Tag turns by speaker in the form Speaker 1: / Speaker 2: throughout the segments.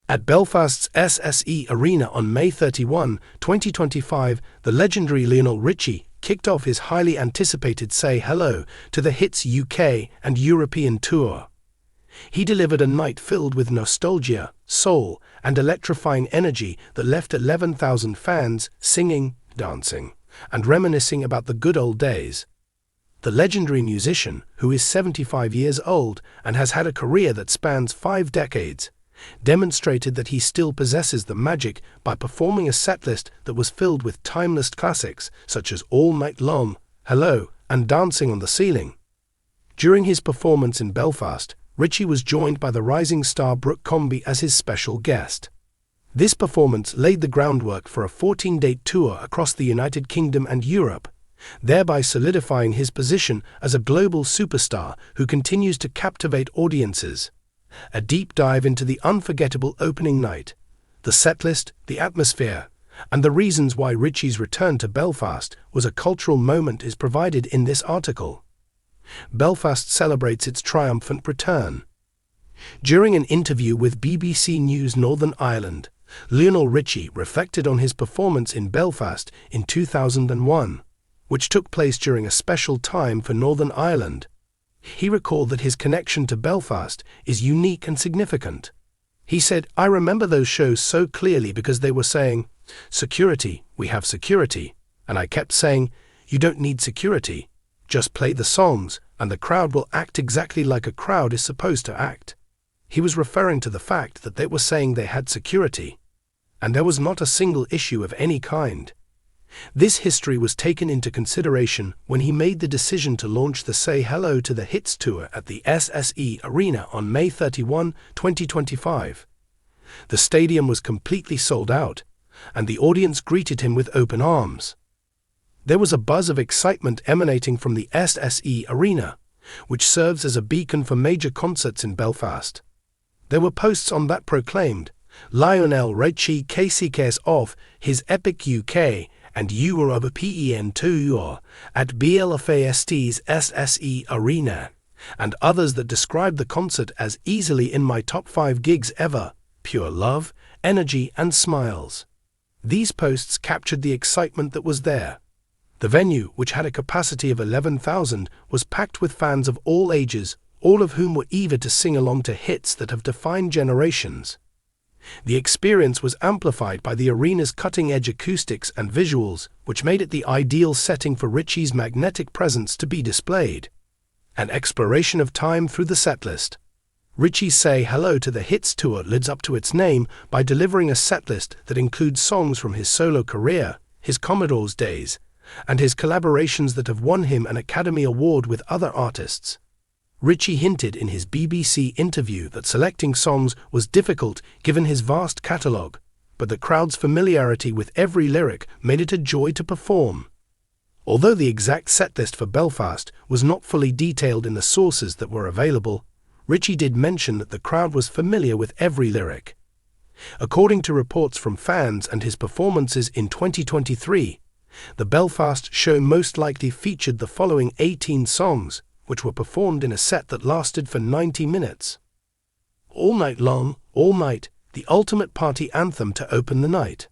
Speaker 1: At Belfast's SSE Arena on May 31, 2025, the legendary Lionel Richie kicked off his highly anticipated Say Hello to the Hits UK and European tour. He delivered a night filled with nostalgia, soul, and electrifying energy that left 11,000 fans singing, dancing, and reminiscing about the good old days. The legendary musician, who is 75 years old and has had a career that spans 5 decades, demonstrated that he still possesses the magic by performing a setlist that was filled with timeless classics such as All Night Long, Hello, and Dancing on the Ceiling. During his performance in Belfast, Richie was joined by the rising star Brooke Comby as his special guest. This performance laid the groundwork for a 14-date tour across the United Kingdom and Europe, thereby solidifying his position as a global superstar who continues to captivate audiences. A deep dive into the unforgettable opening night, the setlist, the atmosphere, and the reasons why Richie's return to Belfast was a cultural moment is provided in this article. Belfast celebrates its triumphant return. During an interview with BBC News Northern Ireland, Lionel Richie reflected on his performance in Belfast in 2001, which took place during a special time for Northern Ireland. He recalled that his connection to Belfast is unique and significant. He said, "I remember those shows so clearly because they were saying, 'Security, we have security,' and I kept saying, 'You don't need security. Just play the songs, and the crowd will act exactly like a crowd is supposed to act.'" He was referring to the fact that they were saying they had security, and there was not a single issue of any kind. This history was taken into consideration when he made the decision to launch the Say Hello to the Hits tour at the SSE Arena on May 31, 2025. The stadium was completely sold out, and the audience greeted him with open arms. There was a buzz of excitement emanating from the SSE Arena, which serves as a beacon for major concerts in Belfast. There were posts on that proclaimed, "Lionel Richie kicks off his epic UK and European tour at Belfast's SSE Arena," and others that described the concert as easily in my top 5 gigs ever, pure love, energy and smiles. These posts captured the excitement that was there. The venue, which had a capacity of 11,000, was packed with fans of all ages, all of whom were eager to sing along to hits that have defined generations. The experience was amplified by the arena's cutting-edge acoustics and visuals, which made it the ideal setting for Richie's magnetic presence to be displayed. An exploration of time through the setlist. Richie's Say Hello to the Hits tour lives up to its name by delivering a setlist that includes songs from his solo career, his Commodore's days, and his collaborations that have won him an Academy Award with other artists. Richie hinted in his BBC interview that selecting songs was difficult given his vast catalogue, but the crowd's familiarity with every lyric made it a joy to perform. Although the exact setlist for Belfast was not fully detailed in the sources that were available, Richie did mention that the crowd was familiar with every lyric. According to reports from fans and his performances in 2023, the Belfast show most likely featured the following 18 songs, which were performed in a set that lasted for 90 minutes. All Night Long, All Night, the ultimate party anthem to open the night.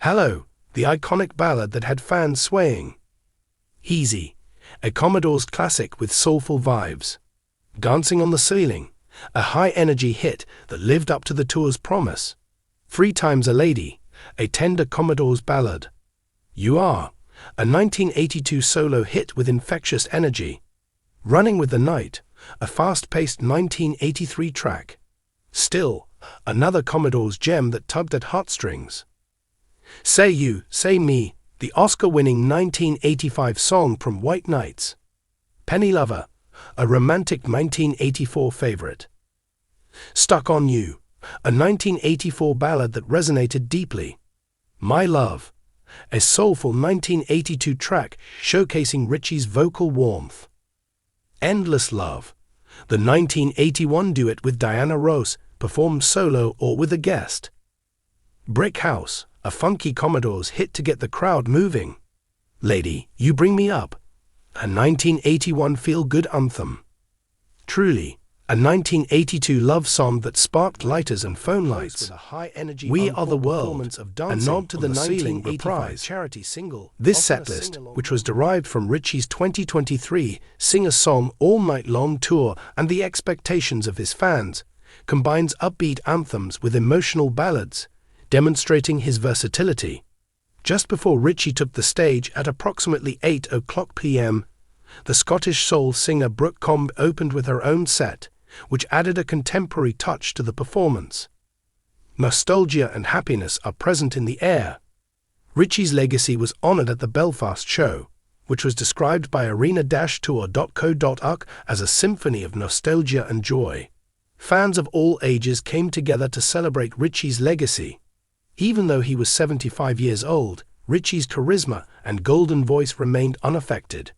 Speaker 1: Hello, the iconic ballad that had fans swaying. Easy, a Commodore's classic with soulful vibes. Dancing on the Ceiling, a high-energy hit that lived up to the tour's promise. 3 Times a Lady, a tender Commodore's ballad. You Are, a 1982 solo hit with infectious energy. Running with the Night, a fast-paced 1983 track. Still, another Commodore's gem that tugged at heartstrings. Say You, Say Me, the Oscar-winning 1985 song from White Nights. Penny Lover, a romantic 1984 favorite. Stuck on You, a 1984 ballad that resonated deeply. My Love, a soulful 1982 track showcasing Richie's vocal warmth. Endless Love, the 1981 duet with Diana Ross, performed solo or with a guest. Brick House, a funky Commodore's hit to get the crowd moving. Lady, You Bring Me Up, a 1981 feel-good anthem. Truly, a 1982 love song that sparked lighters and phone lights. We Are the World, a nod to the 1985 charity single. This setlist, which was derived from Richie's 2023 Sing a Song All Night Long tour and the expectations of his fans, combines upbeat anthems with emotional ballads, demonstrating his versatility. Just before Richie took the stage at approximately 8:00 p.m., the Scottish soul singer Brooke Combe opened with her own set, which added a contemporary touch to the performance. Nostalgia and happiness are present in the air. Richie's legacy was honored at the Belfast show, which was described by arena-tour.co.uk as a symphony of nostalgia and joy. Fans of all ages came together to celebrate Richie's legacy. Even though he was 75 years old, Richie's charisma and golden voice remained unaffected.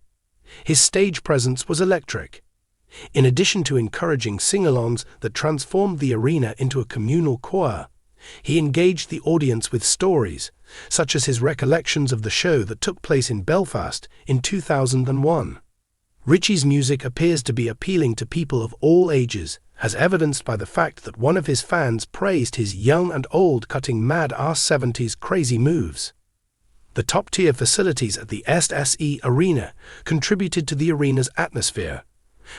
Speaker 1: His stage presence was electric. In addition to encouraging sing-alongs that transformed the arena into a communal choir, he engaged the audience with stories, such as his recollections of the show that took place in Belfast in 2001. Richie's music appears to be appealing to people of all ages, as evidenced by the fact that one of his fans praised his young and old cutting mad R70's crazy moves. The top-tier facilities at the SSE Arena contributed to the arena's atmosphere,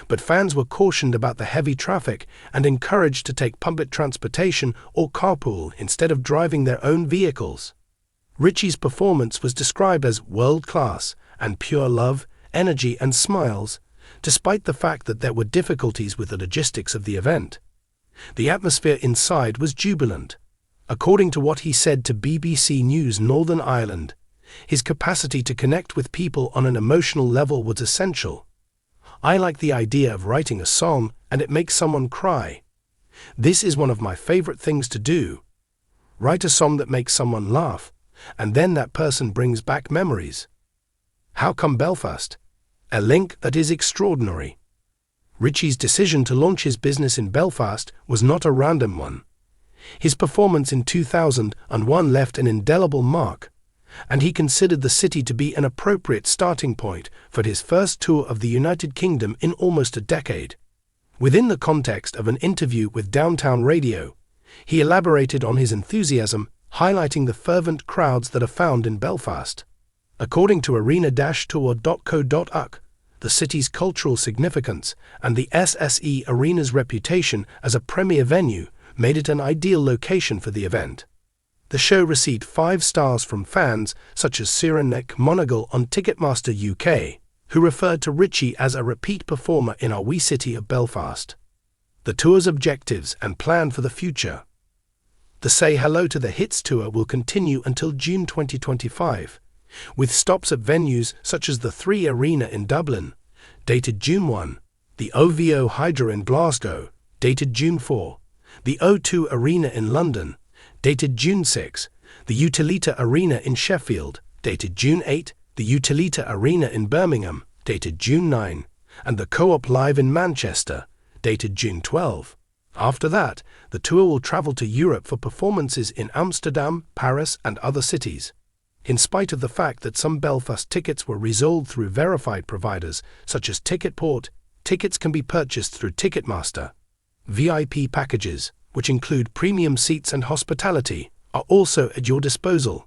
Speaker 1: but fans were cautioned about the heavy traffic and encouraged to take public transportation or carpool instead of driving their own vehicles. Richie's performance was described as world-class and pure love, energy and smiles, despite the fact that there were difficulties with the logistics of the event. The atmosphere inside was jubilant. According to what he said to BBC News Northern Ireland, his capacity to connect with people on an emotional level was essential. I like the idea of writing a song and it makes someone cry. This is one of my favorite things to do. Write a song that makes someone laugh, and then that person brings back memories. How come Belfast? A link that is extraordinary. Richie's decision to launch his business in Belfast was not a random one. His performance in 2001 left an indelible mark, and he considered the city to be an appropriate starting point for his first tour of the United Kingdom in almost a decade. Within the context of an interview with Downtown Radio, he elaborated on his enthusiasm, highlighting the fervent crowds that are found in Belfast. According to arena-tour.co.uk, the city's cultural significance and the SSE Arena's reputation as a premier venue made it an ideal location for the event. The show received 5 stars from fans such as Cyrenaic Monagle on Ticketmaster UK, who referred to Richie as a repeat performer in our wee city of Belfast. The tour's objectives and plan for the future. The Say Hello to the Hits tour will continue until June 2025, with stops at venues such as the 3 Arena in Dublin, dated June 1, the OVO Hydro in Glasgow, dated June 4, the O2 Arena in London, dated June 6, the Utilita Arena in Sheffield, dated June 8, the Utilita Arena in Birmingham, dated June 9, and the Co-op Live in Manchester, dated June 12. After that, the tour will travel to Europe for performances in Amsterdam, Paris, and other cities. In spite of the fact that some Belfast tickets were resold through verified providers such as Ticketport, tickets can be purchased through Ticketmaster. VIP packages, which include premium seats and hospitality, are also at your disposal.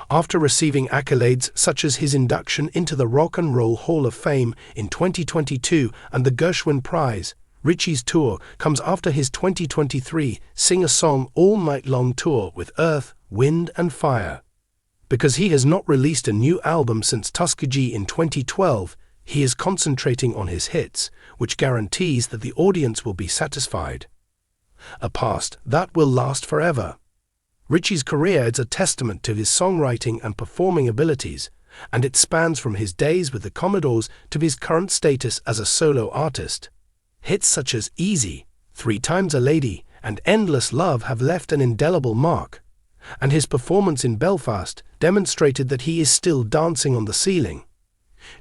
Speaker 1: After receiving accolades such as his induction into the Rock and Roll Hall of Fame in 2022 and the Gershwin Prize, Richie's tour comes after his 2023 Sing a Song All Night Long tour with Earth, Wind and Fire. Because he has not released a new album since Tuskegee in 2012, he is concentrating on his hits, which guarantees that the audience will be satisfied. A past that will last forever. Richie's career is a testament to his songwriting and performing abilities, and it spans from his days with the Commodores to his current status as a solo artist. Hits such as Easy, 3 Times a Lady, and Endless Love have left an indelible mark, and his performance in Belfast demonstrated that he is still dancing on the ceiling.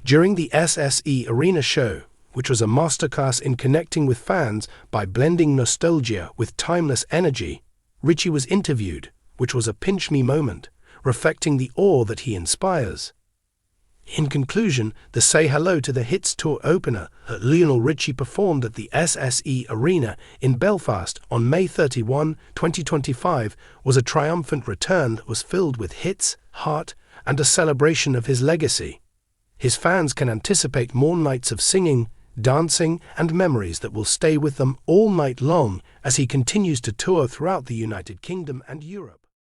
Speaker 1: During the SSE Arena show, which was a masterclass in connecting with fans by blending nostalgia with timeless energy, Richie was interviewed, which was a pinch-me moment, reflecting the awe that he inspires. In conclusion, the Say Hello to the Hits tour opener that Lionel Richie performed at the SSE Arena in Belfast on May 31, 2025 was a triumphant return that was filled with hits, heart, and a celebration of his legacy. His fans can anticipate more nights of singing, dancing, and memories that will stay with them all night long as he continues to tour throughout the United Kingdom and Europe.